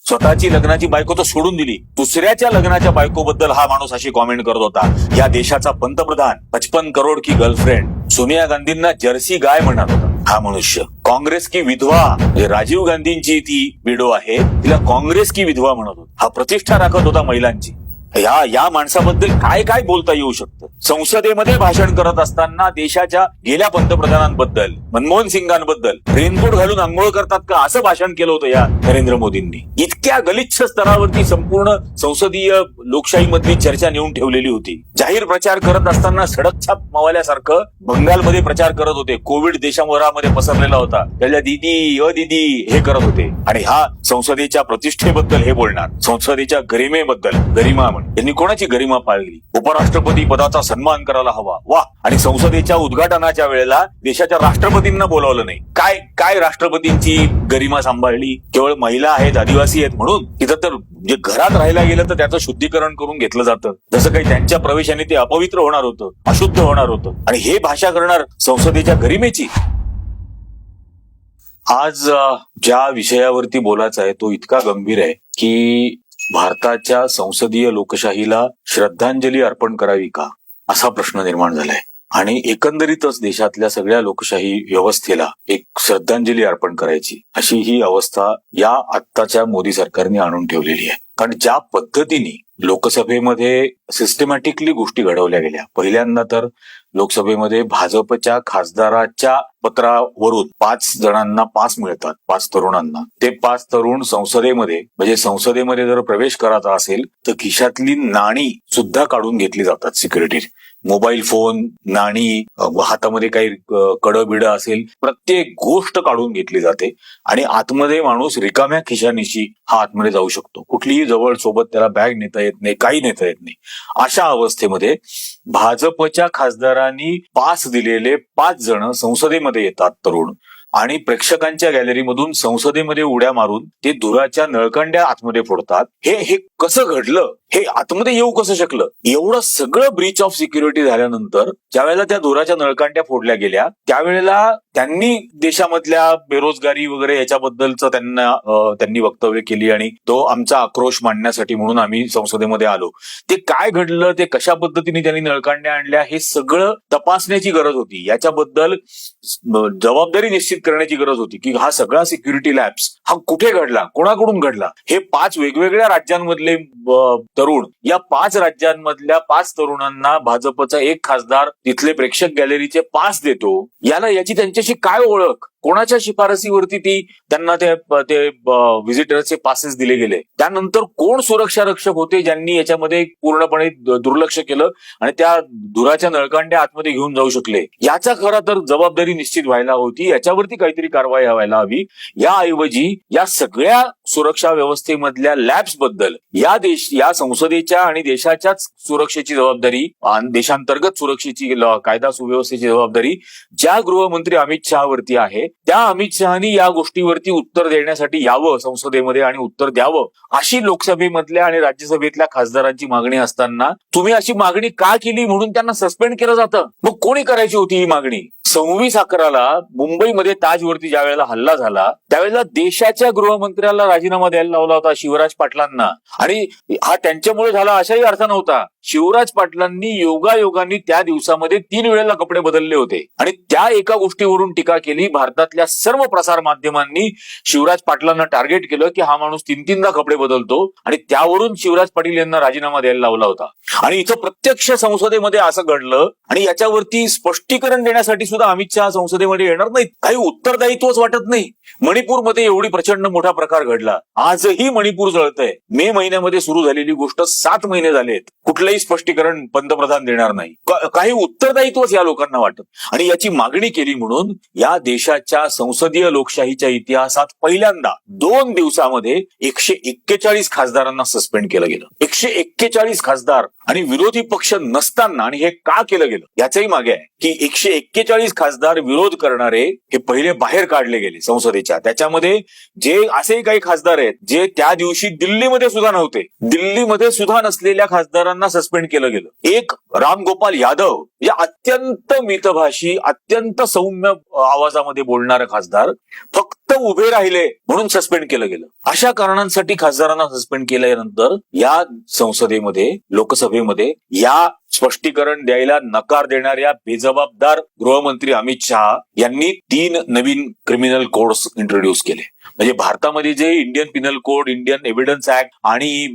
स्वतःची लग्नाची बायको तर सोडून दिली, दुसऱ्याच्या लग्नाच्या बायकोबद्दल हा माणूस अशी कॉमेंट करत होता, या देशाचा पंतप्रधान 55 करोड की गर्लफ्रेंड, सोनिया गांधींना जर्सी गाय म्हणत होता हा मनुष्य. काँग्रेस की विधवा, म्हणजे राजीव गांधींची ती विडो आहे, तिला काँग्रेस की विधवा म्हणत होता. हा प्रतिष्ठा राखत होता महिलांची. या माणसाबद्दल काय काय बोलता येऊ शकतं. संसदेमध्ये भाषण करत असताना देशाच्या गेल्या पंतप्रधानांबद्दल, मनमोहन सिंगांबद्दल रेनकोट घालून आंघोळ करतात का असं भाषण केलं होतं या नरेंद्र मोदींनी. इतक्या गलिच्छ स्तरावरती संपूर्ण संसदीय लोकशाहीमधली चर्चा नेऊन ठेवलेली होती. जाहीर प्रचार करत असताना सडकछाप मावल्यासारखं बंगालमध्ये प्रचार करत होते. कोविड देशामध्ये पसरलेला होता, त्याला दीदी अ दीदी हे करत होते. आणि हा संसदेच्या प्रतिष्ठेबद्दल हे बोलणार, संसदेच्या गरिमेबद्दल, गरिमा यांनी कोणाची गरिमा पाळली. उपराष्ट्रपती पदाचा सन्मान करायला हवा, वा. आणि संसदेच्या उद्घाटनाच्या वेळेला देशाच्या राष्ट्रपतींना बोलावलं नाही. काय काय राष्ट्रपतींची गरिमा सांभाळली. केवळ महिला आहेत, आदिवासी आहेत म्हणून. तिथं तर जे घरात राहायला गेलं तर त्याचं शुद्धीकरण करून घेतलं जातं, जसं काही त्यांच्या प्रवेशाने ते अपवित्र होणार होतं, अशुद्ध होणार होतं. आणि हे भाषा करणार संसदेच्या गरिमेची. आज ज्या विषयावरती बोलायचं आहे तो इतका गंभीर आहे की भारताच्या संसदीय लोकशाहीला श्रद्धांजली अर्पण करावी का असा प्रश्न निर्माण झालाय. आणि एकंदरीतच देशातल्या सगळ्या लोकशाही व्यवस्थेला एक श्रद्धांजली अर्पण करायची अशी ही अवस्था या आत्ताच्या मोदी सरकारने आणून ठेवलेली आहे. कारण ज्या पद्धतीने लोकसभेमध्ये सिस्टमॅटिकली गोष्टी घडवल्या गेल्या, पहिल्यांदा तर लोकसभेमध्ये भाजपच्या खासदाराच्या पत्रावरून 5 जणांना पास मिळतात, 5 तरुणांना. ते 5 तरुण संसदेमध्ये, म्हणजे संसदेमध्ये जर प्रवेश करायचा असेल तर खिशातली नाणी सुद्धा काढून घेतली जातात सिक्युरिटी. मोबाईल फोन, नाणी, हातामध्ये काही कडं बिडं असेल, प्रत्येक गोष्ट काढून घेतली जाते. आणि आतमध्ये माणूस रिकाम्या खिशानिशी हा आतमध्ये जाऊ शकतो. कुठलीही जवळ सोबत त्याला बॅग नेता येत नाही, काही नेता येत नाही. अशा अवस्थेमध्ये भाजपच्या खासदारांनी पास दिलेले 5 जण संसदेमध्ये येतात तरुण, आणि प्रेक्षकांच्या गॅलरीमधून संसदेमध्ये उड्या मारून ते धुराच्या नळकंड्या आतमध्ये फोडतात. हे कसं घडलं, हे आतमध्ये येऊ कसं शकलं. एवढं सगळं ब्रीच ऑफ सिक्युरिटी झाल्यानंतर ज्या वेळेला त्या धुराच्या नळकांड्या फोडल्या गेल्या त्यावेळेला त्यांनी देशामधल्या बेरोजगारी वगैरे याच्याबद्दलच त्यांनी वक्तव्य केली. आणि तो आमचा आक्रोश मांडण्यासाठी म्हणून आम्ही संसदेमध्ये आलो. ते काय घडलं, ते कशा पद्धतीने त्यांनी नळकांड्या आणल्या, हे सगळं तपासण्याची गरज होती. याच्याबद्दल जबाबदारी निश्चित करण्याची गरज होती की हा सगळा सिक्युरिटी लॅप्स हा कुठे घडला, कोणाकडून घडला. हे 5 वेगवेगळ्या राज्यांमधले तरुण, या 5 राज्यांमधल्या 5 तरुणांना भाजपचा एक खासदार तिथले प्रेक्षक गॅलरीचे पास देतो. याची त्यांच्याशी काय ओळख, कोणाच्या शिफारसीवरती त्यांना ते व्हिजिटर्सचे पासेस दिले गेले. त्यानंतर कोण सुरक्षा रक्षक होते ज्यांनी याच्यामध्ये पूर्णपणे दुर्लक्ष केलं आणि त्या धुराच्या नळकांड्या आतमध्ये घेऊन जाऊ शकले. याचा खरा तर जबाबदारी निश्चित व्हायला होती. याच्यावरती काहीतरी कारवाई व्हायला हवी. याऐवजी या सगळ्या सुरक्षा व्यवस्थेमधल्या लॅब्स बद्दल या संसदेच्या आणि देशाच्याच सुरक्षेची जबाबदारी, देशांतर्गत सुरक्षेची, कायदा सुव्यवस्थेची जबाबदारी ज्या गृहमंत्री अमित शहावरती आहे, त्या अमित शहानी या गोष्टीवरती उत्तर देण्यासाठी यावं संसदेमध्ये आणि उत्तर द्यावं, अशी लोकसभेमधल्या आणि राज्यसभेतल्या खासदारांची मागणी असताना तुम्ही अशी मागणी का केली म्हणून त्यांना सस्पेंड केलं जातं. मग कोणी करायची होती ही मागणी. 26/11 मुंबईमध्ये ताजवरती ज्या वेळेला हल्ला झाला त्यावेळेला देशाच्या गृहमंत्र्याला राजीनामा द्यायला लावला होता, शिवराज पाटलांना. आणि हा त्यांच्यामुळे झाला असाही अर्थ नव्हता. शिवराज पाटलांनी योगायोगाने त्या दिवसामध्ये 3 वेळेला कपडे बदलले होते आणि त्या एका गोष्टीवरून टीका केली. भारतातल्या सर्व प्रसार माध्यमांनी शिवराज पाटलांना टार्गेट केलं की हा माणूस 3-3दा कपडे बदलतो, आणि त्यावरून शिवराज पाटील यांना राजीनामा द्यायला लावला होता. आणि इथं प्रत्यक्ष संसदेमध्ये असं घडलं आणि याच्यावरती स्पष्टीकरण देण्यासाठी सुद्धा अमित शहा संसदेमध्ये येणार नाहीत. काही उत्तरदायित्वच वाटत नाही. मणिपूरमध्ये एवढी प्रचंड मोठा प्रकार घडला, आजही मणिपूर जळतंय. मे महिन्यामध्ये सुरू झालेली गोष्ट 7 महिने झालेत, कुठलंही स्पष्टीकरण पंतप्रधान देणार नाही. काही उत्तरदायित्वच या लोकांना वाटत. आणि याची मागणी केली म्हणून या देशाच्या संसदीय लोकशाहीच्या इतिहासात पहिल्यांदा 2 दिवसामध्ये 141 खासदारांना सस्पेंड केलं गेलं. 141 खासदार, आणि विरोधी पक्ष नसताना. आणि हे का केलं गेलं याच्याही मागे आहे की 141 खासदार विरोध करणारे हे पहिले बाहेर काढले गेले संसदेच्या. त्याच्यामध्ये जे असे काही खासदार आहेत जे त्या दिवशी दिल्लीमध्ये सुद्धा नव्हते, दिल्लीमध्ये सुद्धा नसलेल्या खासदारांना सस्पेंड केलं गेलं. एक रामगोपाल यादव या अत्यंत मितभाषी, अत्यंत सौम्य आवाजामध्ये बोलणारा खासदार, फक्त वास्तव उभे राहिले म्हणून सस्पेंड केलं गेलं. अशा कारणांसाठी खासदारांना सस्पेंड केल्यानंतर या संसदेमध्ये, लोकसभेमध्ये या स्पष्टीकरण द्यायला नकार देणाऱ्या बेजबाबदार गृहमंत्री अमित शहा यांनी 3 नवीन क्रिमिनल कोड्स इंट्रोड्यूस केले. म्हणजे भारतामध्ये जे Indian Pinal code, Indian evidence act आणि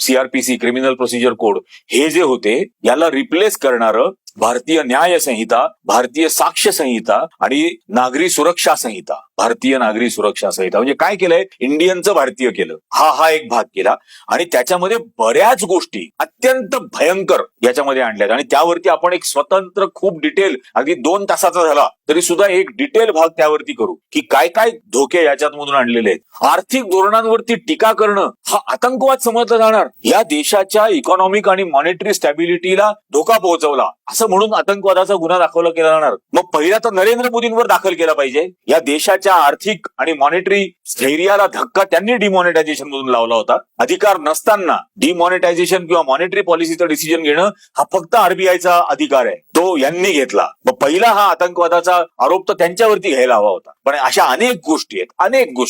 सीआरपीसी क्रिमिनल प्रोसिजर कोड हे जे होते याला रिप्लेस करणारं भारतीय न्याय संहिता, भारतीय साक्ष्य संहिता आणि नागरी सुरक्षा संहिता, भारतीय नागरी सुरक्षा संहिता म्हणजे काय केलंय, इंडियनचं भारतीय केलं. हा एक भाग केला आणि त्याच्यामध्ये बऱ्याच गोष्टी अत्यंत भयंकर याच्यामध्ये आणल्यात आणि त्यावरती आपण एक स्वतंत्र खूप डिटेल, अगदी 2 तासाचा झाला तरी सुद्धा एक डिटेल भाग त्यावरती करू की काय काय धोके याच्यात मधून आणलेले आहेत. आर्थिक धोरणांवरती टीका करणं हा आतंकवाद समजला जाणार. या देशाच्या इकॉनॉमिक आणि मॉनिटरी स्टॅबिलिटीला धोका पोहोचवला असं म्हणून आतंकवादाचा गुन्हा दाखल केला जाणार. मग पहिला तर नरेंद्र मोदींवर दाखल केला पाहिजे. या देशाच्या आर्थिक आणि मॉनिटरी स्थैर्याला धक्का त्यांनी डिमॉनिटायझेशन मधून लावला होता. अधिकार नसताना डिमॉनिटायझेशन किंवा मॉनिटरी पॉलिसीचं डिसिजन घेणं हा फक्त आरबीआयचा अधिकार आहे, तो यांनी घेतला. मग पहिला हा आतंकवादाचा आरोप तर त्यांच्यावरती घ्यायला हवा होता. पण अशा अनेक गोष्टी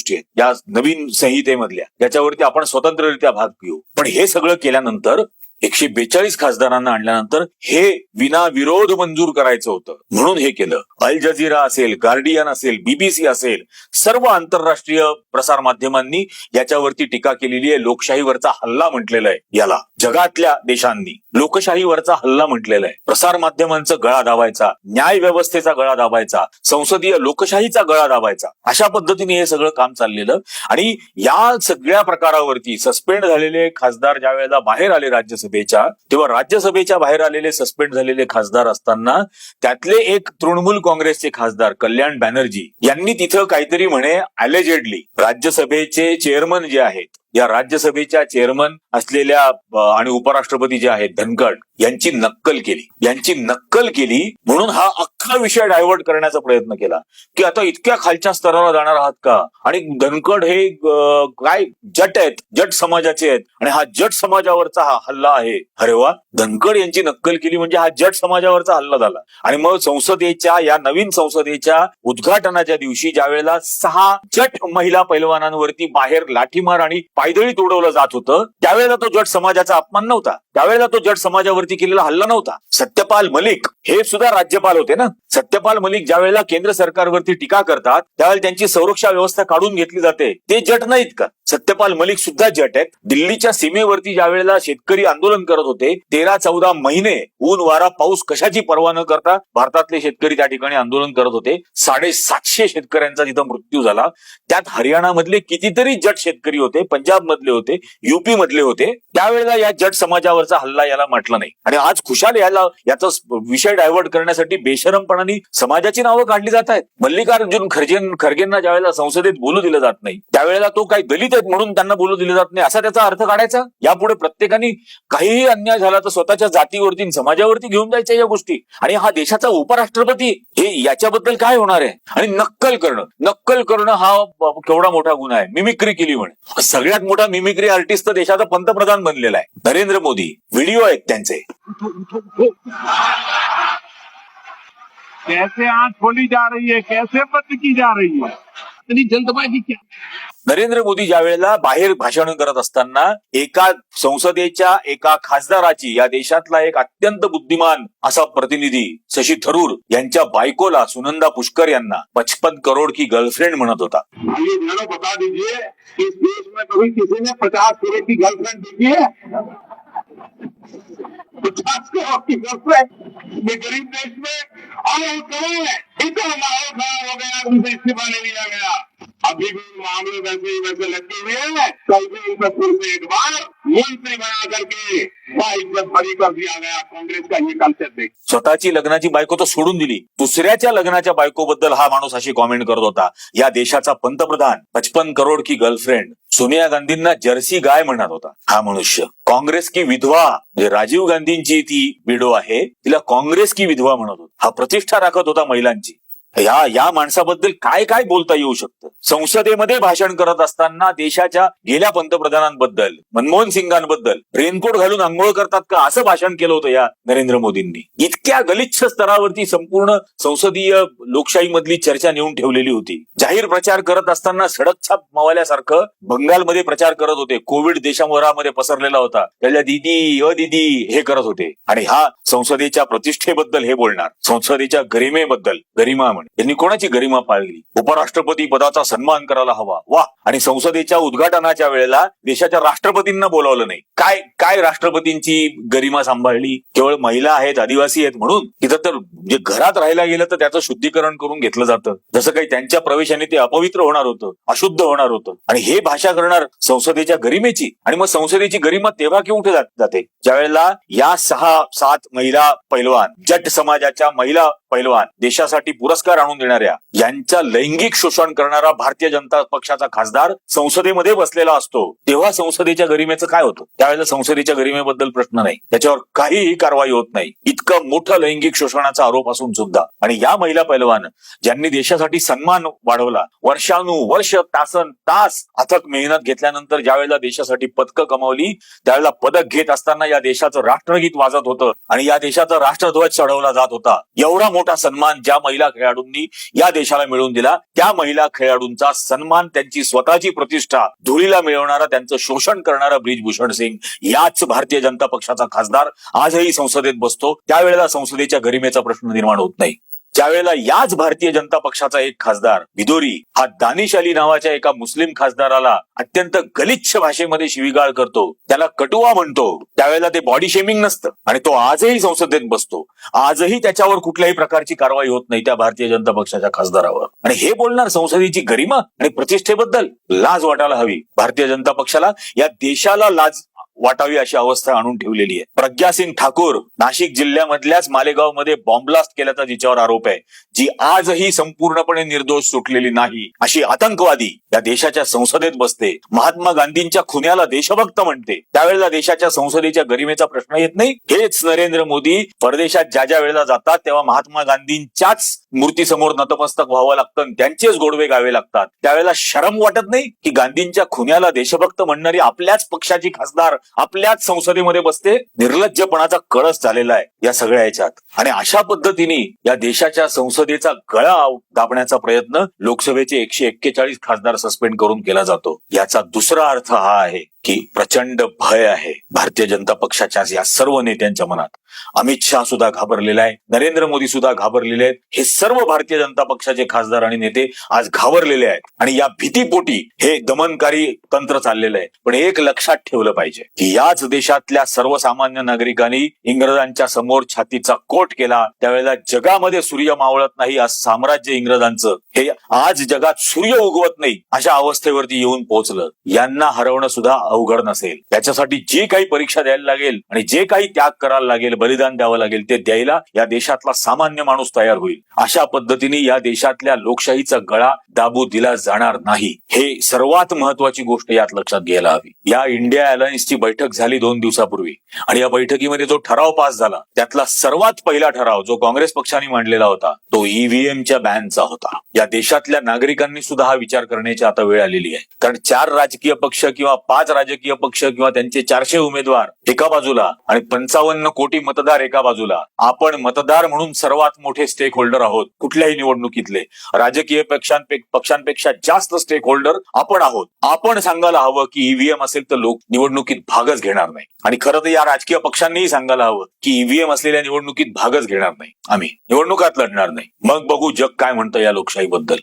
आहेत या नवीन संहितेमधल्या, ज्याच्यावरती आपण स्वतंत्ररित्या भाग घेऊ. पण हे सगळं केल्यानंतर 142 खासदारांना आणल्यानंतर हे विनाविरोध मंजूर करायचं होतं म्हणून हे केलं. अल जझीरा असेल, गार्डियन असेल, बीबीसी असेल, सर्व आंतरराष्ट्रीय प्रसार माध्यमांनी याच्यावरती टीका केलेली आहे. लोकशाहीवरचा हल्ला म्हटलेला आहे याला. जगातल्या देशांनी लोकशाहीवरचा हल्ला म्हटलेला आहे. प्रसार माध्यमांचा गळा दाबायचा, न्याय व्यवस्थेचा गळा दाबायचा, संसदीय लोकशाहीचा गळा दाबायचा, अशा पद्धतीने हे सगळं काम चाललेलं. आणि या सगळ्या प्रकारावरती सस्पेंड झालेले खासदार ज्या वेळेला बाहेर आले राज्यसभेच्या, तेव्हा राज्यसभेच्या बाहेर आलेले सस्पेंड झालेले खासदार असताना त्यातले एक तृणमूल काँग्रेसचे खासदार कल्याण बॅनर्जी यांनी तिथं काहीतरी म्हणे अलेजेडली राज्यसभेचे चेअरमन जे आहेत, या राज्यसभेच्या चेअरमन असलेल्या आणि उपराष्ट्रपती जे आहेत धनखड यांची नक्कल केली म्हणून हा अख्खा विषय डायव्हर्ट करण्याचा प्रयत्न केला की आता इतक्या खालच्या स्तराला जाणार आहात का. आणि धनखड हे काय जट आहेत, जट समाजाचे आहेत आणि हा जट समाजावरचा हा हल्ला आहे. अरे वा, धनखड यांची नक्कल केली म्हणजे हा जट समाजावरचा हल्ला झाला. आणि मग या नवीन संसदेच्या उद्घाटनाच्या दिवशी ज्या वेळेला 6 जट महिला पैलवानांवरती बाहेर लाठीमार आणि पायदळी तोडवलं जात होतं, त्यावेळेला तो जट समाजाचा अपमान नव्हता, त्यावेळेला तो जट समाजावरती केलेला हल्ला नव्हता. सत्यपाल मलिक हे सुद्धा राज्यपाल होते ना. सत्यपाल मलिक ज्या वेळेला केंद्र सरकारवरती टीका करतात त्यावेळेला त्यांची संरक्षण व्यवस्था काढून घेतली जाते. ते जट नाहीत का? सत्यपाल मलिक सुद्धा जट आहेत. दिल्लीच्या सीमेवरती ज्या वेळेला शेतकरी आंदोलन करत होते, 13-14 महिने ऊन वारा पाऊस कशाची पर्वा न करता भारतातले शेतकरी त्या ठिकाणी आंदोलन करत होते. 750 शेतकऱ्यांचा तिथं मृत्यू झाला. त्यात हरियाणामधले कितीतरी जट शेतकरी होते, पंजाब मधले होते, युपी मधले होते. त्यावेळेला या जट समाजावरचा हल्ला याला म्हटलं नाही. आणि आज खुशाल याचा विषय डायव्हर्ट करण्यासाठी बेशरमपणाने समाजाची नावं काढली जात आहेत. मल्लिकार्जुन खरगेंना ज्यावेळेला संसदेत बोलू दिलं जात नाही, त्यावेळेला तो काही दलित आहेत म्हणून त्यांना बोलू दिलं जात नाही असा त्याचा अर्थ काढायचा. यापुढे प्रत्येकाने काहीही अन्याय झाला तर स्वतःच्या जातीवरती समाजावरती घेऊन जायच्या या गोष्टी. आणि हा देशाचा उपराष्ट्रपती, हे याच्याबद्दल काय होणार आहे. आणि नक्कल करणं हा केवढा मोठा गुन्हा आहे. मिमिक्री केली म्हणे. सगळ्यात मोठा मिमिक्री आर्टिस्ट तर देशाचा पंतप्रधान बनलेला आहे नरेंद्र मोदी. व्हिडिओ आहेत त्यांचे. कैसे आंख खोली जा रही है, कैसे बंद की जा रही है, इतनी जल्दबाजी क्या. नरेंद्र मोदी ज्या वेळेला बाहेर भाषण करत असताना एका संसदेच्या एका खासदाराची, या देशातला एक अत्यंत बुद्धिमान असा प्रतिनिधी शशी थरूर यांच्या बायकोला सुनंदा पुष्कर यांना 55 करोड की गर्लफ्रेंड म्हणत होता. ये जरा बता दीजिए कि इस देश में कभी किसी ने 50 करोड़ की गर्लफ्रेंड देखी है? 50 करोड़ की गर्लफ्रेंड ये गरीब देश में और करो है. इतना माहौल खराब हो गया, उनसे इस्तीफा नहीं लिया गया. अभी भी मामले वैसे लगे हुए हैं. कल भी उनका फिर से एक बार मंत्री बना करके इज्जत बरी कर दिया गया. कांग्रेस का ये कल्चर देख. स्वतःची लग्नाची बायको तर सोडून दिली, दुसऱ्याच्या लग्नाच्या बायकोबद्दल हा माणूस अशी कॉमेंट करत होता. या देशाचा पंतप्रधान 55 करोड की गर्लफ्रेंड. सोनिया गांधींना जर्सी गाय म्हणत होता हा मनुष्य. काँग्रेस की विधवा, म्हणजे राजीव गांधींची ती विडो आहे, तिला काँग्रेस की विधवा म्हणत होता. हा प्रतिष्ठा राखत होता महिलांची. या माणसाबद्दल काय काय बोलता येऊ शकतं. संसदेमध्ये भाषण करत असताना देशाच्या गेल्या पंतप्रधानांबद्दल, मनमोहन सिंगांबद्दल रेनकोट घालून आंघोळ करतात का असं भाषण केलं होतं या नरेंद्र मोदींनी. इतक्या गलिच्छ स्तरावरती संपूर्ण संसदीय लोकशाहीमधली चर्चा नेऊन ठेवलेली होती. जाहीर प्रचार करत असताना सडकछाप मावल्यासारखं बंगालमध्ये प्रचार करत होते. कोविड देशामध्ये पसरलेला होता, त्याला दीदी दीदी हे करत होते. आणि हा संसदेच्या प्रतिष्ठेबद्दल हे बोलणार, संसदेच्या गरिमेबद्दल, गरिमा म्हणे यांनी कोणाची गरिमा पाळली? उपराष्ट्रपती पदाचा सन्मान करायला हवा, वा. आणि संसदेच्या उद्घाटनाच्या वेळेला देशाच्या राष्ट्रपतींना बोलावलं नाही. काय काय राष्ट्रपतींची गरिमा सांभाळली? केवळ महिला आहेत, आदिवासी आहेत म्हणून? तिथं तर जे घरात राहायला गेलं तर त्याचं शुद्धीकरण करून घेतलं जातं, जसं काही त्यांच्या प्रवेशाने ते अपवित्र होणार होतं, अशुद्ध होणार होतं. आणि हे भाषा करणार संसदेच्या गरिमेची. आणि मग संसदेची गरिमा तेव्हा कुठे जाते? ज्या वेळेला या 6-7 महिला पैलवान, जट समाजाच्या महिला पैलवान, देशासाठी पुरस्कार आणून देणाऱ्या, यांच्या लैंगिक शोषण करणारा भारतीय जनता पक्षाचा खासदार संसदेमध्ये बसलेला असतो, तेव्हा संसदेच्या गरिमेचं काय होतं? त्यावेळेला संसदेच्या गरिमेबद्दल प्रश्न नाही, त्याच्यावर काहीही कारवाई होत नाही. इतकं मोठं लैंगिक शोषणाचा आरोप असून सुद्धा. आणि या महिला पैलवान ज्यांनी देशासाठी सन्मान वाढवला, वर्षानुवर्ष तासन तास अथक मेहनत घेतल्यानंतर ज्या वेळेला देशासाठी पदकं कमावली, त्यावेळेला पदक घेत असताना या देशाचं राष्ट्रगीत वाजत होतं आणि या देशाचा राष्ट्रध्वज चढवला जात होता. एवढा मोठा सन्मान ज्या महिला खेळाडूंनी या देशाला मिळवून दिला, त्या महिला खेळाडूंचा सन्मान, त्यांची स्वतःची प्रतिष्ठा धुळीला मिळवणारा, त्यांचं शोषण करणारा ब्रिजभूषण सिंग, याच भारतीय जनता पक्षाचा खासदार आजही संसदेत बसतो. त्यावेळेला संसदेच्या गरिमेचा प्रश्न निर्माण होत नाही. ज्यावेळेला याच भारतीय जनता पक्षाचा एक खासदार भिदोरी हा दानिश अली नावाच्या एका मुस्लिम खासदाराला अत्यंत गलिच्छ भाषेमध्ये शिवीगाळ करतो, त्याला कटुआ म्हणतो, त्यावेळेला ते बॉडी शेमिंग नसतं आणि तो आजही संसदेत बसतो. आजही त्याच्यावर कुठल्याही प्रकारची कारवाई होत नाही त्या भारतीय जनता पक्षाच्या खासदारावर. आणि हे बोलणार संसदेची गरिमा आणि प्रतिष्ठेबद्दल? लाज वाटायला हवी भारतीय जनता पक्षाला. या देशाला लाज वाटावी अशी अवस्था आणून ठेवलेली आहे. प्रज्ञासिंग ठाकूर नाशिक जिल्ह्यामधल्याच मालेगावमध्ये बॉम्बब्लास्ट केल्याचा जिच्यावर आरोप आहे, जी आजही संपूर्णपणे निर्दोष सुटलेली नाही, अशी आतंकवादी या देशाच्या संसदेत बसते. महात्मा गांधींच्या खुन्याला देशभक्त म्हणते. त्यावेळेला देशाच्या संसदेच्या गरिमेचा प्रश्न येत नाही. हेच नरेंद्र मोदी परदेशात ज्या वेळेला जातात तेव्हा महात्मा गांधींच्याच मूर्तीसमोर नतमस्तक व्हावं लागतं, त्यांचेच गोडवे गावे लागतात. त्यावेळेला शरम वाटत नाही की गांधींच्या खुन्याला देशभक्त म्हणणारी आपल्याच पक्षाची खासदार आपल्याच संसदेमध्ये बसते? निर्लज्जपणाचा कळस झालेला आहे या सगळ्या याच्यात. आणि अशा पद्धतीने या देशाच्या संसदेचा गळा दाबण्याचा प्रयत्न लोकसभेचे 141 खासदार सस्पेंड करून केला जातो. याचा दुसरा अर्थ हा आहे की प्रचंड भय आहे भारतीय जनता पक्षाच्या या सर्व नेत्यांच्या मनात. अमित शहा सुद्धा घाबरलेला आहे, नरेंद्र मोदी सुद्धा घाबरलेले आहेत. हे सर्व भारतीय जनता पक्षाचे खासदार आणि नेते आज घाबरलेले आहेत आणि या भीतीपोटी हे दमनकारी तंत्र चाललेलं आहे. पण एक लक्षात ठेवलं पाहिजे की याच देशातल्या सर्वसामान्य नागरिकांनी इंग्रजांच्या समोर छातीचा कोट केला, त्यावेळेला जगामध्ये सूर्य मावळत नाही असं साम्राज्य इंग्रजांचं हे आज जगात सूर्य उगवत नाही अशा अवस्थेवरती येऊन पोहोचलं. यांना हरवणं सुद्धा अवघड नसेल. त्याच्यासाठी जे काही परीक्षा द्यायला लागेल आणि जे काही त्याग करायला लागेल, बलिदान द्यावं लागेल, ते द्यायला या देशातला सामान्य माणूस तयार होईल. अशा पद्धतीने या देशातल्या लोकशाहीचा गळा दाबू दिला जाणार नाही. हे सर्वात महत्वाची गोष्ट यात लक्षात घ्यायला हवी. या इंडिया अलायन्सची बैठक झाली 2 दिवसापूर्वी आणि या बैठकीमध्ये जो ठराव पास झाला त्यातला सर्वात पहिला ठराव जो काँग्रेस पक्षाने मांडलेला होता तो ईव्हीएमच्या बॅनचा होता. या देशातल्या नागरिकांनी सुद्धा हा विचार करण्याची आता वेळ आलेली आहे. कारण 4 राजकीय पक्ष किंवा 5 राजकीय पक्ष किंवा त्यांचे 400 उमेदवार एका बाजूला आणि 55 कोटी मतदार एका बाजूला. आपण मतदार म्हणून सर्वात मोठे स्टेक होल्डर आहोत कुठल्याही निवडणुकीतले. राजकीय पक्षांपेक्षा जास्त स्टेक होल्डर आपण आहोत. आपण सांगायला हवं की ईव्हीएम असेल तर लोक निवडणुकीत भागच घेणार नाही. आणि खरं तर या राजकीय पक्षांनीही सांगायला हवं की ईव्हीएम असलेल्या निवडणुकीत भागच घेणार नाही, आम्ही निवडणुकात लढणार नाही. मग बघू जग काय म्हणतं या लोकशाहीबद्दल.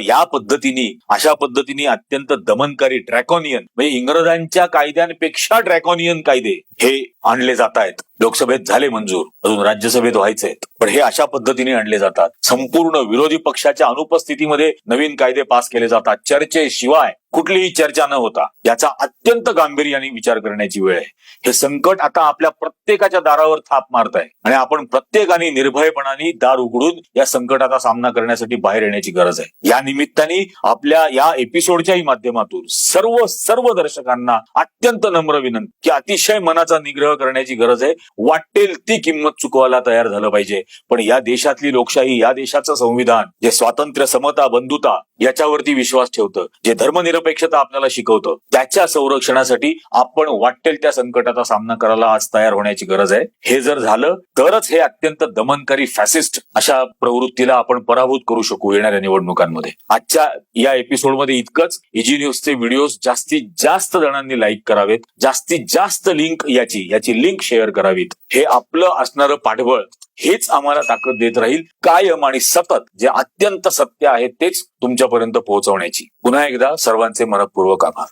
या पद्धतीने अशा पद्धतीने अत्यंत दमनकारी ड्रॅकोनियन म्हणजे इंग्रजांच्या कायद्यांपेक्षा ड्रॅकोनियन कायदे हे आणले जात आहेत. लोकसभेत झाले मंजूर, अजून राज्यसभेत व्हायचे आहेत, पण हे अशा पद्धतीने आणले जातात. संपूर्ण विरोधी पक्षाच्या अनुपस्थितीमध्ये नवीन कायदे पास केले जातात, चर्चेशिवाय, कुठलीही चर्चा न होता. याचा अत्यंत गांभीर्याने विचार करण्याची वेळ आहे. हे संकट आता आपल्या प्रत्येकाच्या दारावर थाप मारत आहे आणि आपण प्रत्येकाने निर्भयपणाने दार उघडून या संकटाचा सामना करण्यासाठी बाहेर येण्याची गरज आहे. या निमित्ताने आपल्या या एपिसोडच्याही माध्यमातून सर्व दर्शकांना अत्यंत नम्र विनंती की अतिशय मनात शोषणाचा निग्रह करण्याची गरज आहे. वाटेल ती किंमत चुकवायला तयार झालं पाहिजे. पण या देशातली लोकशाही, या देशाचं संविधान जे स्वातंत्र्य, समता, बंधुता याच्यावरती विश्वास ठेवतं, जे धर्मनिरपेक्षता आपल्याला शिकवतं, त्याच्या संरक्षणासाठी आपण वाटेल त्या संकटाचा सामना करायला आज तयार होण्याची गरज आहे. हे जर झालं तरच हे अत्यंत दमनकारी फॅसिस्ट अशा प्रवृत्तीला आपण पराभूत करू शकू येणाऱ्या निवडणुकांमध्ये. आजच्या या एपिसोडमध्ये इतकंच. इजी न्यूजचे व्हिडिओज जास्तीत जास्त जणांनी लाईक करावेत, जास्तीत जास्त लिंक याची लिंक शेअर करावीत. हे आपलं असणारं पाठबळ हेच आम्हाला ताकद देत राहील, कायम आणि सतत जे अत्यंत सत्य आहे तेच तुमच्यापर्यंत पोहोचवण्याची. पुन्हा एकदा सर्वांचे मनःपूर्वक आभार.